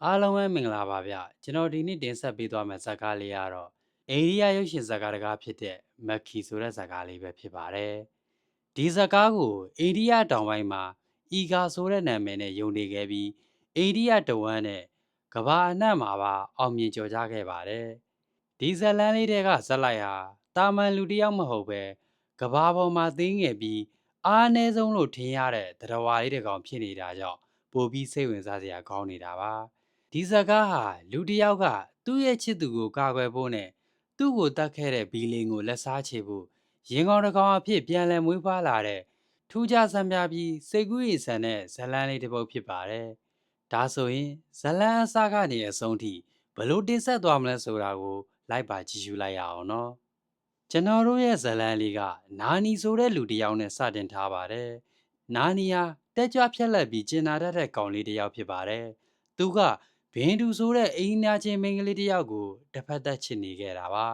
အားလုံးပဲမင်္ဂလာပါဗျကျွန်တော်ဒီနေ့တင်ဆက်ပေးသွားမယ့်ဇာတ်ကားလေးကတော့အိန္ဒိယရုပ်ရှင်ဇာတ်ကားတစ်ကားဖြစ်တဲ့မက်ခီဆိုတဲ့ဇာတ်ကားလေးပဲဖြစ်ပါတယ်ဒီဇာတ်ကားကိုအိန္ဒိယတောင်ပိုင်းမှာအီဂါဆိုတဲ့နာမည်နဲ့ယုံနေခဲ့ပြီးအိန္ဒိယတဝန်းနဲ့ကမ္ဘာအနှံ့မှာပါအောင်မြင်ကျော်ကြားခဲ့ပါတယ်ဒီဇာတ်လမ်းလေးတွေကဇာတ်လိုက်ဟာတာမန်လူတစ်ယောက်မဟုတ်ပဲကမ္ဘာပေါ်မှာသိငယ်ပြီးအားအနည်းဆုံးလို့ထင်ရတဲ့သတ္တဝါလေးတစ်ကောင်ဖြစ်နေတာကြောင့်ပိုပြီးစိတ်ဝင်စားစရာကောင်းနေတာပါဒီဇာတ်ကားဟာလူတစ်ယောက်ကသူ့ရဲ့ချစ်သူကိုကာကွယ်ဖို့နဲ့သူ့ကိုတတ်ခဲ့တဲ့ဘီလင်ကိုလက်စားချေဖို့ရင်ကောင်တစ်ကောင်အဖြစ်ပြန်လည်မွေးဖွားလာတဲ့ထူးခြားဆန်းပြပြီးစိတ်ကူးရည်ဆန်တဲ့ဇာတ်လမ်းလေးတစ်ပုဒ်ဖြစ်ပါတယ်။ဒါဆိုရင်ဇာတ်လမ်းအစကနေအဆုံးထိဘလို့တင်ဆက်သွားမလဲဆိုတာကိုလိုက်ပါကြည့်ရှုလိုက်ရအောင်နော်။ကျွန်တော်တို့ရဲ့ဇာတ်လမ်းလေးကနာနီဆိုတဲ့လူတစ်ယောက်နဲ့စတင်ထားပါတယ်။နာနီဟာတက်ကြွဖြက်လက်ပြီးကျင်နာတတ်တဲ့ကောင်လေးတစ်ယောက်ဖြစ်ပါတယ်။သူကဘင်းတူဆိုတဲ့အိမ်နာချင်းမိန်းကလေးတစ်ယောက်ကိုတစ်ဖက်သက်ချစ်နေခဲ့တာပါ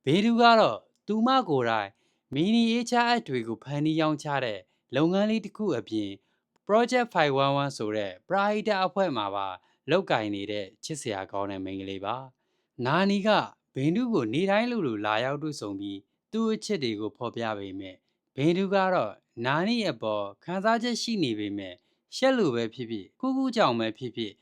ဘင်းတူကတော့သူမကိုယ်တိုင်မီနီအေးချအပ်တွေကိုဖန်တီးရောင်းချတဲ့လုပ်ငန်းလေးတစ်ခုအပြင် Project 511ဆိုတဲ့ပရာဟိတအဖွဲ့မှာပါလုပ်ကင်နေတဲ့ချစ်စရာကောင်းတဲ့မိန်းကလေးပါနာနီကဘင်းတူကိုနေတိုင်းလိုလာရောက်တွေ့ဆုံပြီးသူ့အချစ်တွေကိုဖော်ပြပေမဲ့ဘင်းတူကတော့နာနီအပေါ်ခံစားချက်ရှိနေပေမဲ့ရှက်လို့ပဲဖြစ်ဖြစ်ကူးကူးကြောင်ပဲဖြစ်ဖြစ်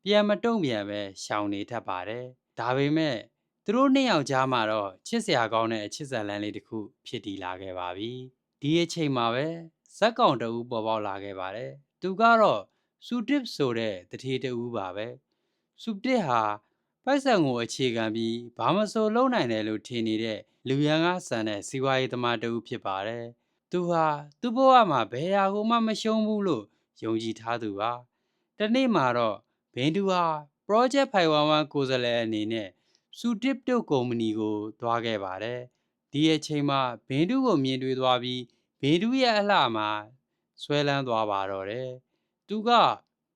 ပြန်မတုံ့ပြန်ပဲရှောင်နေတတ်ပါတယ်။ဒါပေမဲ့သူတို့နှစ်ယောက်ကြားမှာတော့ချစ်စရာကောင်းတဲ့အချစ်ဇာတ်လမ်းလေးတစ်ခုဖြစ်တည်လာခဲ့ပါပြီ။ဒီအချိန်မှာပဲဇက်ကောင်တဦးပေါ်ပေါက်လာခဲ့ပါတယ်။သူကတော့စူတစ်ဆိုတဲ့တထေးတဦးပါပဲ။စူတစ်ဟာပိုက်ဆံကိုအခြေခံပြီးဘာမဆိုလုပ်နိုင်တယ်လို့ထင်နေတဲ့လူရန်ကားဆန်တဲ့စီဝါရေးသမားတဦးဖြစ်ပါတယ်။သူဟာသူ့ဘဝမှာဘယ်ရာကိုမှမရှုံးဘူးလို့ယုံကြည်ထားသူပါ။တနေ့မှာတော့ဘင်းတူဟာ Project 511ကိုယ်စားလှယ်အနေနဲ့စူတစ်တို့ကုမ္ပဏီကိုသွားခဲ့ပါတယ်။ဒီအချိန်မှာဘင်းတူကိုမြင်တွေ့သွားပြီးဘင်းတူရဲ့အလှမှာဆွဲလန်းသွားပါတော့တယ်။သူက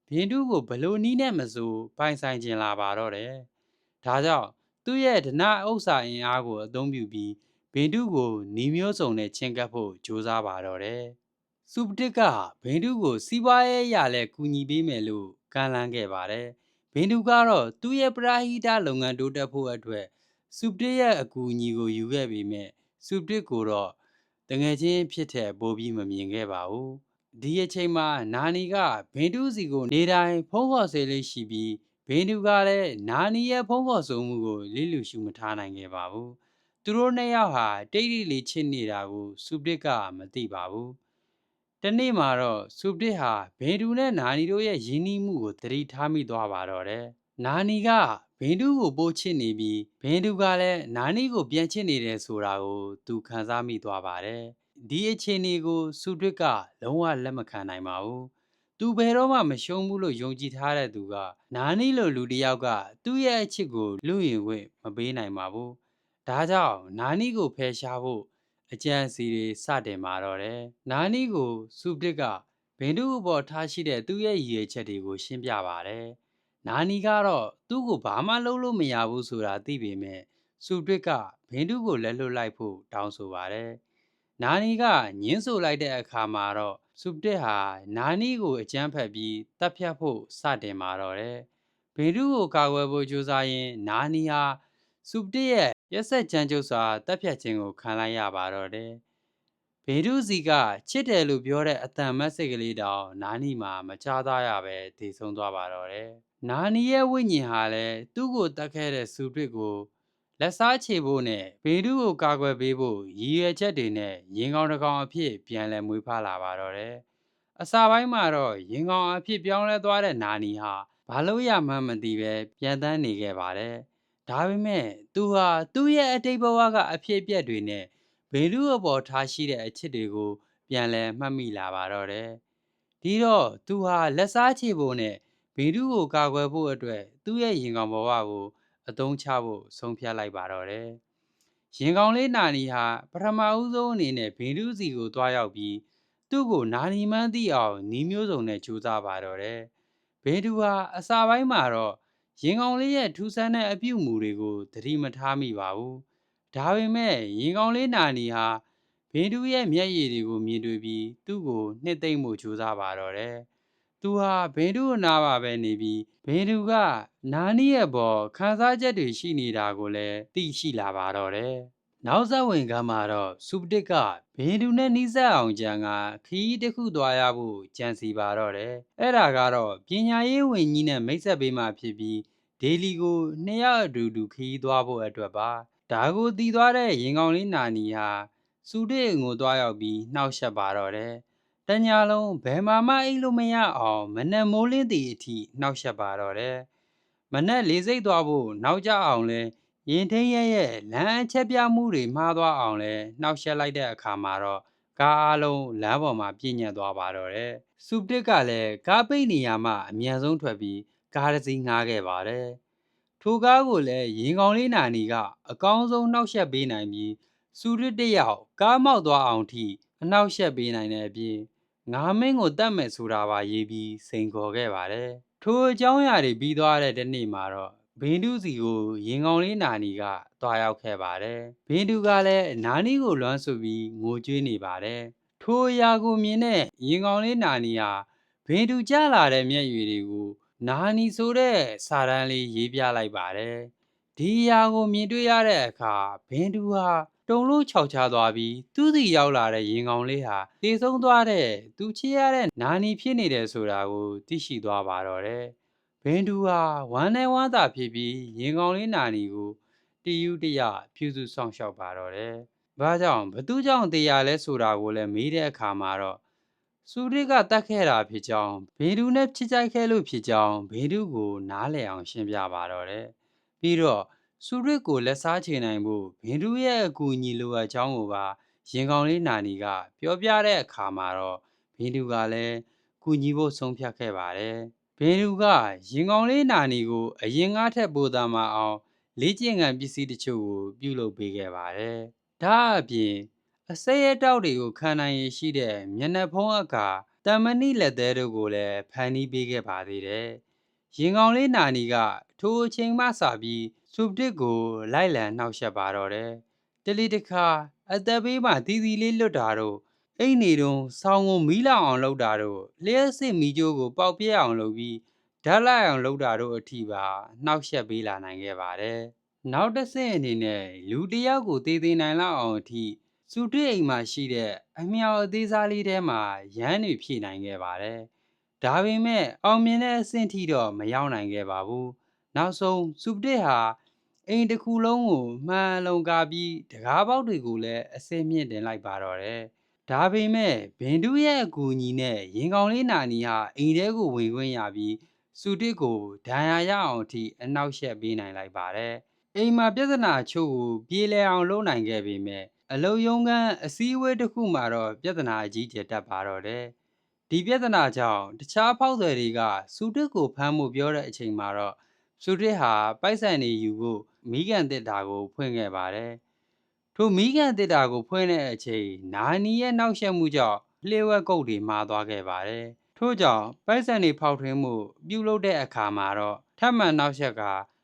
ဘင်းတူကိုဘလို့နီးနဲ့မဆိုပိုင်ဆိုင်ကျင်လာပါတော့တယ်။ဒါကြောင့်သူ့ရဲ့ဓနဥစ္စာအင်အားကိုအသုံးပြုပြီးဘင်းတူကိုနီးမျိုးစုံနဲ့ချင်းကပ်ဖို့ကြိုးစားပါတော့တယ်။စူပတစ်ကဘင်းတူကိုစီးပွားရေးအရာလဲကူညီပေးမယ်လို့ကမ်းလှမ်းခဲ့ပါတယ်။ဘင်းတူကတော့သူ့ရဲ့ပရာဟိတလုပ်ငန်းတိုးတက်ဖို့အတွက်စူပတစ်ရဲ့အကူအညီကိုယူခဲ့ပေမဲ့စူပတစ်ကိုတော့တငယ်ချင်းဖြစ်တဲ့ပိုပြီးမမြင်ခဲ့ပါဘူး။ဒီအချိန်မှာနာနီကဘင်းတူစီကိုနေတိုင်းဖုန်းခေါ်ဆေးလေးရှိပြီးဘင်းတူကလည်းနာနီရဲ့ဖုန်းခေါ်ဆိုမှုကိုလိလူရှုမထားနိုင်ခဲ့ပါဘူး။သူတို့နှစ်ယောက်ဟာတိတ်တိတ်လေးချစ်နေတာကိုစူပတစ်ကမသိပါဘူး။တနေ့မှာတော့စူပတစ်ဟာဘင်းတူနဲ့နာနီတို့ရဲ့ယဉ်နီးမှုကိုသတိထားမိသွားပါတော့တယ်။နာနီကဘင်းတူကိုပို့ချစ်နေပြီးဘင်းတူကလည်းနာနီကိုပြန်ချစ်နေတယ်ဆိုတာကိုသူခံစားမိသွားပါတယ်။ဒီအခြေအနေကိုစူပတစ်ကလုံးဝလက်မခံနိုင်ပါဘူး။သူဘယ်တော့မှမရှုံးဘူးလို့ယုံကြည်ထားတဲ့သူကနာနီလိုလူတစ်ယောက်ကသူ့ရဲ့အချစ်ကိုလူရင်ခွင့်မပေးနိုင်ပါဘူး။ဒါကြောင့်နာနီကိုဖယ်ရှားဖို့အကြံစီတွေစတင်มาတော့တယ်။နာနီကိုစူပတစ်ကဘင်းတူအပေါ်ထားရှိတဲ့သူ့ရဲ့ရည်ရွယ်ချက်တွေကိုရှင်းပြပါတယ်။နာနီကတော့သူ့ကိုဘာမှလုပ်လို့မရဘူးဆိုတာသိပေမဲ့စူပတစ်ကဘင်းတူကိုလက်လွတ်လိုက်ဖို့တောင်းဆိုပါတယ်။နာနီကညှင်းဆိုလိုက်တဲ့အခါမှာတော့စူပတစ်ဟာနာနီကိုအကြမ်းဖက်ပြီးတပ်ဖြတ်ဖို့စတင်มาတော့တယ်။ဘင်းတူကိုကာကွယ်ဖို့ကြိုးစားရင်းနာနီဟာစူပတစ်ရဲ့ရက်ဆက်ကြမ်းကြုတ်စွာတပ်ဖြတ်ခြင်းကိုခံလိုက်ရပါတော့တယ်။ဘေဒုစီကချစ်တယ်လို့ပြောတဲ့အတန်မတ်စိတ်ကလေးတောင်နာနီမှာမချသားရပဲတည်ဆုံးသွားပါတော့တယ်။နာနီရဲ့ဝိညာဉ်ဟာလည်းသူ့ကိုတတ်ခဲ့တဲ့စူပစ်ကိုလက်စားချေဖို့နဲ့ဘေဒုကိုကာကွယ်ပေးဖို့ရည်ရွယ်ချက်တွေနဲ့ရင်ကောင်တစ်ကောင်အဖြစ်ပြန်လည်မွေးဖွားလာပါတော့တယ်။အစာပိုင်းမှာတော့ရင်ကောင်အဖြစ်ပြောင်းလဲသွားတဲ့နာနီဟာဘာလို့ရမှန်းမသိပဲပြန်တန်းနေခဲ့ပါတယ်။ဒါပေမဲ့သူဟာသူ့ရဲ့အတိတ်ဘဝကအဖြစ်အပျက်တွေနဲ့ဘေလူအပေါ်ထားရှိတဲ့အချစ်တွေကိုပြန်လဲမှတ်မိလာပါတော့တယ်။ဒီတော့သူဟာလက်စားချေဖို့နဲ့ဘေလူကိုကာကွယ်ဖို့အတွက်သူ့ရဲ့ရင်ကောင်ဘဝကိုအသုံးချဖို့ဆုံးဖြတ်လိုက်ပါတော့တယ်။ရင်ကောင်လေးနာနီဟာပထမဦးဆုံးအနေနဲ့ဘေလူစီကိုတွားရောက်ပြီးသူ့ကိုနာနီမှန်းသိအောင်နီးမျိုးစုံနဲ့ကြိုးစားပါတော့တယ်။ဘေဒူဟာအစာပိုင်းမှာတော့ရင်ကောင်လေးရဲ့ထူးဆန်းတဲ့အပြုအမူတွေကိုသတိမထားမိပါဘူး။ဒါပေမဲ့ရင်ကောင်လေးနာနီဟာဘင်းတူရဲ့မျက်ရည်တွေကိုမြင်တွေ့ပြီးသူ့ကိုနှစ်သိမ့်မှုကြိုးစားပါတော့တယ်။သူ သူဟာဘင်ဒူအနားပါပဲနေပြီးဘင်ဒူကနာနီရဲ့ပေါ်ခံစားချက်တွေရှိနေတာကိုလည်းသိရှိလာပါတော့တယ်။နောက်ဆက်ဝင်ကမ်းမှာတော့စူပတစ်ကဘင်ဒူနဲ့နီးစပ်အောင်ကြံကခရီးတစ်ခုသွားရဖို့ကြံစီပါတော့တယ်။အဲ့ဒါကတော့ပညာရေးဝန်ကြီးနဲ့မိတ်ဆက်ပေးမှဖြစ်ပြီးဒေလီကိုနှစ်ယောက်အတူတူခရီးသွားဖို့အတွက်ပါ။ဒါကိုတည်သွားတဲ့ရင်ကောင်လေးနာနီဟာစူတစ်ကိုသွားရောက်ပြီးနှောက်ယှက်ပါတော့တယ်။တညလုံးဘယ်မှာမှအိပ်လို့မရအောင်မနက်မိုးလင်းသည့်အထိနှောက်ယှက်ပါတော့တယ်။မနက်လေးစိတ်သွားဖို့နောက်ကျအောင်လဲရင်ထိန်ရဲ့လမ်းအချက်ပြမှုတွေမှားသွားအောင်လဲနှောက်ယှက်လိုက်တဲ့အခါမှာတော့ကားအလုံးလမ်းပေါ်မှာပြည့်ညက်သွားပါတော့တယ်။စူတစ်ကလည်းကားပိတ်နေရမှအမြန်ဆုံးထွက်ပြီးကားတစ်စီးငှားခဲ့ပါတယ်။ထိုကားကိုလည်းရင်ကောင်လေးနာနီကအကောင်းဆုံးနှောက်ယှက်ပေးနိုင်ပြီးစူတစ်တစ်ယောက်ကားမောက်သွားအောင်ထိအနှောက်ယှက်ပေးနိုင်တဲ့အပြင်ငါမင်းကိုတတ်မယ်ဆိုတာပါရေးပြီးစိန်ခေါ်ခဲ့ပါတယ်။ထိုအကြောင်းအရာတွေပြီးသွားတဲ့တစ်နေ့မှာတော့ဘင်ဒူစီကိုရင်ကောင်လေးနာနီကသွားရောက်ခဲ့ပါတယ်။ဘင်ဒူကလည်းနာနီကိုလွမ်းဆိုပြီးငိုကြွေးနေပါတယ်။ထိုအရာကိုမြင်တဲ့ရင်ကောင်လေးနာနီဟာဘင်ဒူကျလာတဲ့မျက်ရည်တွေကိုနာနီဆိုတဲ့စာတန်းလေးရေးပြလိုက်ပါတယ်။ဒီအရာကိုမြင်တွေ့ရတဲ့အခါဘင်ဒူဟာတုံလို့ခြောက်ခြားသွားပြီးသူ့စီရောက်လာတဲ့ရင်ကောင်လေးဟာတေဆုံးသွားတဲ့သူချစ်ရတဲ့နာနီဖြစ်နေတယ်ဆိုတာကိုသိရှိသွားပါတော့တယ်။ဘင်ဒူဟာဝမ်းနဲ့ဝမ်းသာဖြစ်ပြီးရင်ကောင်လေးနာနီကိုတယူတရပြုစုဆောင်ရှောက်ပါတော့တယ်။ဘာကြောင့်ဘသူကြောင့်တရားလဲဆိုတာကိုလည်းမေးတဲ့အခါမှာတော့စူရစ်ကတတ်ခဲ့တာဖြစ်ကြောင်းဘင်ဒူနဲ့ချစ်ကြိုက်ခဲ့လို့ဖြစ်ကြောင်းဘင်ဒူကိုနားလည်အောင်ရှင်းပြပါတော့တယ်။ပြီးတော့စူရစ်ကိုလက်စားချေနိုင်ဖို့ဘင်ဒူရဲ့အကူအညီလိုအပ်ကြောင်းကိုပါရင်ကောင်လေးနာနီကပြောပြတဲ့အခါမှာတော့ဘင်ဒူကလည်းကူညီဖို့ဆုံးဖြတ်ခဲ့ပါတယ်။ဘင်ဒူကရင်ကောင်လေးနာနီကိုအရင်ကထက်ပိုသာမအောင်လေ့ကျင့်ခန်းပစ္စည်းတချို့ကိုပြုလုပ်ပေးခဲ့ပါတယ်။ဒါအပြင်အစိမ်းရတောက်တွေကိုခံနိုင်ရရှိတဲ့မျက်နှာဖုံးအကာတမဏိလက်သေးတို့ကိုလည်းဖန်တီးပေးခဲ့ပါသေးတယ်။ရင်ကောင်လေးနာနီကထိုအချိန်မှစပြီးစူပတစ်ကိုလိုက်လံနှောက်ယှက်ပါတော့တယ်။တလီတခါအသက်ဘေးမှာတီတီလေးလွတ်တာတို့အိတ်နေတုံးဆောင်းကိုမီးလောင်အောင်လုပ်တာတို့လျှက်စစ်မီးကြိုးကိုပေါက်ပြဲအောင်လုပ်ပြီးဓာတ်လိုက်အောင်လုပ်တာတို့အထိပါနှောက်ယှက်ပေးလာနိုင်ခဲ့ပါတယ်။နောက်တစ်ဆင့်အနေနဲ့လူတစ်ယောက်ကိုတည်တည်နိုင်လောက်အောင်အထိစူတစ်အိမ်မှာရှိတဲ့အမြောက်အသေးစားလေးထဲမှာရမ်းတွေဖြည့်နိုင်ခဲ့ပါတယ်။ဒါပေမဲ့အောင်မြင်တဲ့အဆင့်ထိတော့မရောက်နိုင်ခဲ့ပါဘူး။နောက်ဆုံးစူတစ်ဟာအိမ်တစ်ခုလုံးကိုမှန်လုံကာပြီးတကားပေါက်တွေကိုလည်းအစင်းမြင့်တင်လိုက်ပါတော့တယ်။ဒါပေမဲ့ဘင်ဒူရဲ့အကူအညီနဲ့ရင်ကောင်လေးနာနီဟာအိမ်ထဲကိုဝင်ခွင့်ရပြီးစူတစ်ကိုဒဏ်ရာရအောင်အထိအနှောက်ယှက်ပေးနိုင်လိုက်ပါတယ်။အိမ်မှာပြဿနာအချို့ကိုပြေလည်အောင်လုပ်နိုင်ခဲ့ပေမဲ့အလုံယုံကန်းအစည်းအဝေးတစ်ခုမှာတော့ပြဿနာအကြီးကျယ်တက်ပါတော့တယ်။ဒီပြဿနာကြောင့်တခြားဖောက်သည်တွေကစူတစ်ကိုဖမ်းဖို့ပြောတဲ့အချိန်မှာတော့စူတစ်ဟာပိုက်ဆံတွေယူဖို့မိကန်တစ်တာကိုဖွင့်ခဲ့ပါတယ်။ထိုမိကန်တစ်တာကိုဖွင့်တဲ့အချိန်နာနီရဲ့နှောက်ယှက်မှုကြောင့်လျှို့ဝှက်ကုတ်တွေမှားသွားခဲ့ပါတယ်။ထို့ကြောင့်ပိုက်ဆံတွေဖောက်ထွင်းမှုပြုလုပ်တဲ့အခါမှာတော့ထပ်မံနှောက်ယှက်က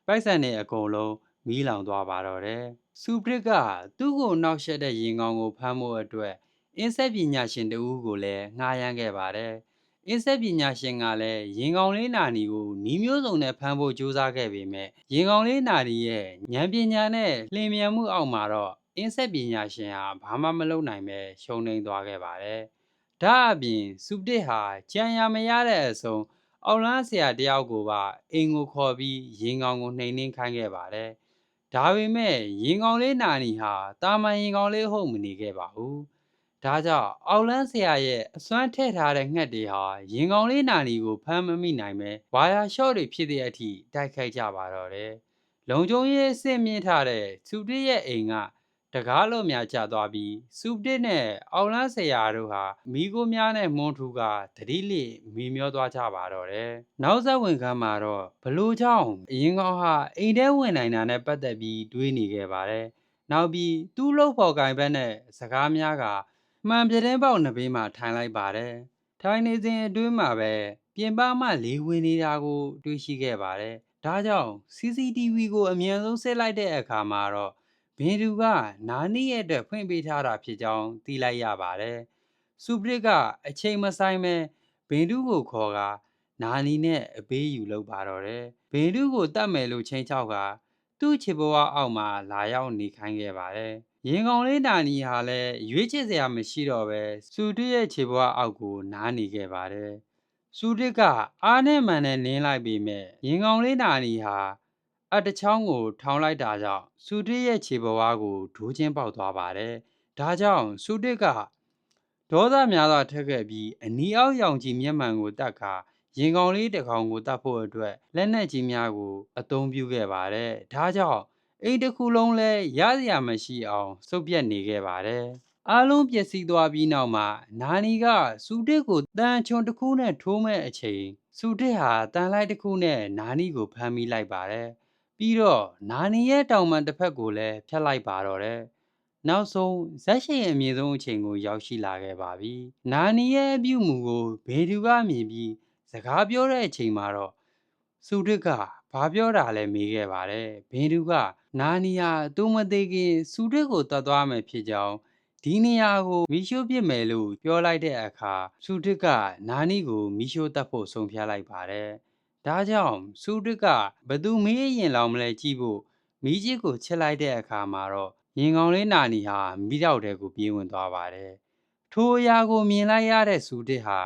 ပိုက်ဆံတွေအကုန်လုံးမီးလောင်သွားပါတော့တယ်။စူပရစ်ကသူ့ကိုနှောက်ယှက်တဲ့ရင်ကောင်ကိုဖမ်းဖို့အတွက်အင်းဆက်ပညာရှင်တဦးကိုလည်းငှားရမ်းခဲ့ပါတယ်။အင်းဆက်ပညာရှင်ကလည်းရင်ကောင်လေးနာနီကိုနှီးမျိုးစုံနဲ့ဖမ်းဖို့ကြိုးစားခဲ့ပေမဲ့ရင်ကောင်လေးနာနီရဲ့ဉာဏ်ပညာနဲ့လျင်မြန်မှုအောက်မှာတော့အင်းဆက်ပညာရှင်ဟာဘာမှမလုပ်နိုင်ပဲရှုံးနိမ့်သွားခဲ့ပါတယ်။ဒါအပြင်စူပတစ်ဟာကြံရမရတဲ့အဆုံးအောက်လန်းဆရာတယောက်ကိုပါအိမ်ကိုခေါ်ပြီးရင်ကောင်ကိုနှိမ်နှင်းခိုင်းခဲ့ပါတယ်။ဒါပေမဲ့ရင်ကောင်လေးနာနီဟာတာမန်ရင်ကောင်လေးဟုတ်မနေခဲ့ပါဘူး။ဒါကြောင့်အောက်လန်းဆရာရဲ့အစွမ်းထည့်ထားတဲ့ငှက်တွေဟာရင်ကောင်လေးနာနီကိုဖမ်းမမိနိုင်ပဲဝါယာရှော့တွေဖြစ်တဲ့အထိတိုက်ခိုက်ကြပါတော့တယ်။လုံခြုံရေးအဆင့်မြင့်ထားတဲ့စူပတစ်ရဲ့အိမ်ကတကားလုံးများကျသွားပြီးစူပတစ်နဲ့အောက်လန်းဆရာတို့ဟာမိခိုးများနဲ့မွန်းထူးကတတိလိမိမျောသွားကြပါတော့တယ်။နောက်ဆက်ဝင်ခန်းမှာတော့ဘလို့ကြောင့်အရင်ကောင်ဟာအိမ်ထဲဝင်နိုင်တာနဲ့ပတ်သက်ပြီးတွေးနေခဲ့ပါတယ်။နောက်ပြီးသူ့လုပ်ဖော်ကိုင်ဘက်နဲ့စကားများကမှန်ပြတင်းပေါက်နှစ်ဘေးမှာထိုင်လိုက်ပါတယ်။ထိုင်နေစဉ်အတွင်းမှာပဲပြင်ပမှလေဝင်နေတာကိုတွေးရှိခဲ့ပါတယ်။ဒါကြောင့် CCTV ကိုအမြန်ဆုံးစစ်လိုက်တဲ့အခါမှာတော့ဘင်ဒူကနာနီရဲ့အတွက်ဖွင့်ပေးထားတာဖြစ်ကြောင်းသိလိုက်ရပါတယ်။စူပရစ်ကအချိန်မဆိုင်ပဲဘင်ဒူကိုခေါ်ကာ နာနီနဲ့အပေးယူလုပ်ပါတော့တယ်ဘင်တုကိုတတ်မယ်လို့ချင်းချောက်ကသူ့ချစ်ဘဝအောက်မှာလာရောက်နေခိုင်းခဲ့ပါတယ်ရင်ကောင်လေးနာနီဟာလည်းရွေးချယ်စရာမရှိတော့ပဲစူတစ်ရဲ့ခြေဘဝအောက်ကိုနားနေခဲ့ပါတယ်စူတစ်ကအားနဲ့မှန်နဲ့နင်းလိုက်ပေမဲ့ရင်ကောင်လေးနာနီဟာအတချောင်းကိုထောင်လိုက်တာကြောင့်စူတစ်ရဲ့ခြေဘဝကိုဒိုးချင်းပေါက်သွားပါတယ်ဒါကြောင့်စူတစ်ကဒေါသများစွာထက်ခဲ့ပြီးအနီအောက်ရောင်ကြီးမျက်မှန်ကိုတတ်ကာရင်ကောင်လေးတစ်ကောင်ကိုတတ်ဖို့အတွက်လက်နက်ကြီးများကိုအသုံးပြုခဲ့ပါတယ်ဒါကြောင့်အိမ်တစ်ခုလုံးလဲရစရာမရှိအောင်စုပ်ပြတ်နေခဲ့ပါတယ်အားလုံးပျက်စီးသွားပြီးနောက်မှာနာနီကစူတစ်ကိုတန်ချွန်တစ်ခုနဲ့ထိုးမဲ့အချိန်စူတစ်ဟာတန်လိုက်တစ်ခုနဲ့နာနီကိုဖမ်းမိလိုက်ပါတယ်ပြီးတော့နာနီရဲ့တောင်ပံတစ်ဖက်ကိုလည်းဖြတ်လိုက်ပါတော့တယ်နောက်ဆုံးဇက်ရှိန်အမြင့်ဆုံးအချိန်ကိုရောက်ရှိလာခဲ့ပါပြီ။နာနီရဲ့အပြုမူကိုဘေဒူကမြင်ပြီးစကားပြောတဲ့အချိန်မှာတော့စူတစ်ကဘာပြောတာလဲမေးခဲ့ပါတယ်။ဘေဒူကနာနီယာသူမသေးခင်စူတစ်ကိုတတ်သွားမယ်ဖြစ်ကြောင်းဒီနေရာကိုမီရှိုးပစ်မယ်လို့ပြောလိုက်တဲ့အခါစူတစ်ကနာနီကိုမီရှိုးတတ်ဖို့ဆုံးဖြတ်လိုက်ပါတယ်။ဒါကြောင့်စူတစ်ကဘသူမေးရင်လောင်မလဲကြည့်ဖို့မီးကြီးကိုချစ်လိုက်တဲ့အခါမှာတော့ရင်ကောင်လေးနာနီဟာမိတော့တဲ့ကိုပြေးဝင်သွားပါတယ်။ထိုအရာကိုမြင်လိုက်ရတဲ့စူတစ်ဟာ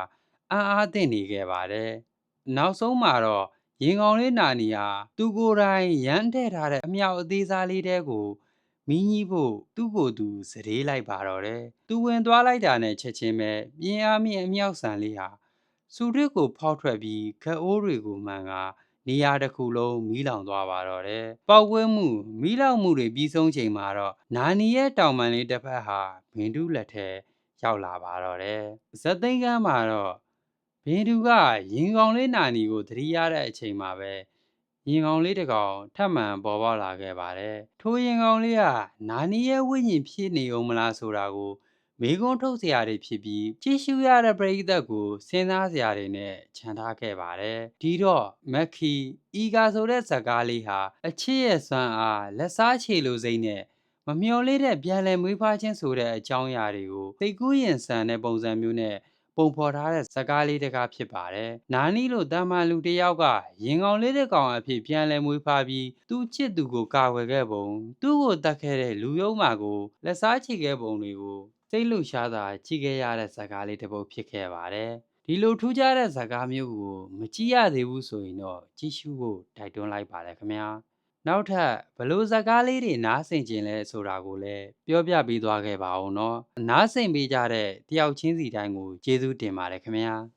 အံ့အားသင့်နေခဲ့ပါတယ်။နောက်ဆုံးမှာတော့ရင်ကောင်လေးနာနီဟာသူကိုယ်တိုင်ရမ်းထည့်ထားတဲ့အမြောက်အသေးစားလေးတဲကိုမီးကြီးဖို့သူ့ကိုယ်သူစတေးလိုက်ပါတော့တယ်။သူဝင်သွားလိုက်တာနဲ့ချက်ချင်းပဲပြင်းအားမြင့်အမြောက်ဆန်လေးဟာစူတစ်ကိုဖောက်ထွက်ပြီးခက်အိုးတွေကိုမှန်ကနေရာတစ်ခုလုံးမီးလောင်သွားပါတော့တယ်။ပေါက်ကွဲမှုမီးလောင်မှုတွေပြီးဆုံးချိန်မှာတော့နာနီရဲ့တောင်ပံလေးတစ်ဖက်ဟာဘင်တုလက်ထဲရောက်လာပါတော့တယ်။ဇက်သိန်းကန်းမှာတော့ဘင်တုကရင်ကောင်လေးနာနီကိုသတိရတဲ့အချိန်မှာပဲရင်ကောင်လေးတစ်ကောင်ထပ်မံပေါ်ပေါက်လာခဲ့ပါတယ်။ထိုရင်ကောင်လေးကနာနီရဲ့ဝိညာဉ်ဖြစ်နေဦးမလားဆိုတာကိုမေကွန်းထုတ်စရာတွေဖြစ်ပြီးကြည့်ရှုရတဲ့ပရိသတ်ကိုစဉ်းစားစရာတွေနဲ့ခြံထားခဲ့ပါတယ်ဒီတော့မက်ခီအီဂါဆိုတဲ့ဇာတ်ကားလေးဟာအချစ်ရဲ့စွမ်းအားလက်စားချေလိုစိမ့်နဲ့မမျော်လေးတဲ့ပြန်လည်မွေးဖွားခြင်းဆိုတဲ့အကြောင်းအရာတွေကိုသိကူးရင်ဆန်တဲ့ပုံစံမျိုးနဲ့ပုံဖော်ထားတဲ့ဇာတ်ကားလေးတစ်ကားဖြစ်ပါတယ်။နာနီလိုတာမန်လူတစ်ယောက်ကရင်ကောင်လေးတစ်ကောင်အဖြစ်ပြန်လည်မွေးဖွားပြီးသူ့ချစ်သူကိုကာကွယ်ခဲ့ပုံသူ့ကိုတတ်ခဲ့တဲ့လူယုံမာကိုလက်စားချေခဲ့ပုံတွေကိုစိတ်လှုပ်ရှားစွာကြည့်ခဲ့ရတဲ့ဇာတ်ကားလေးတစ်ပုဒ်ဖြစ်ခဲ့ပါတယ်။ဒီလိုထူးခြားတဲ့ဇာတ်ကားမျိုးကိုမကြည့်ရသေးဘူးဆိုရင်တော့ကြည့်ရှုဖို့တိုက်တွန်းလိုက်ပါတယ်ခင်ဗျာ။နောက်ထပ်ဘလို့ဇာတ်ကားလေးတွေနားဆင်ခြင်းလဲဆိုတာကိုလည်းပြောပြပေးသွားခဲ့ပါဦးနော်။နားဆင်ပေးကြတဲ့တယောက်ချင်းစီတိုင်းကိုကျေးဇူးတင်ပါတယ်ခင်ဗျာ။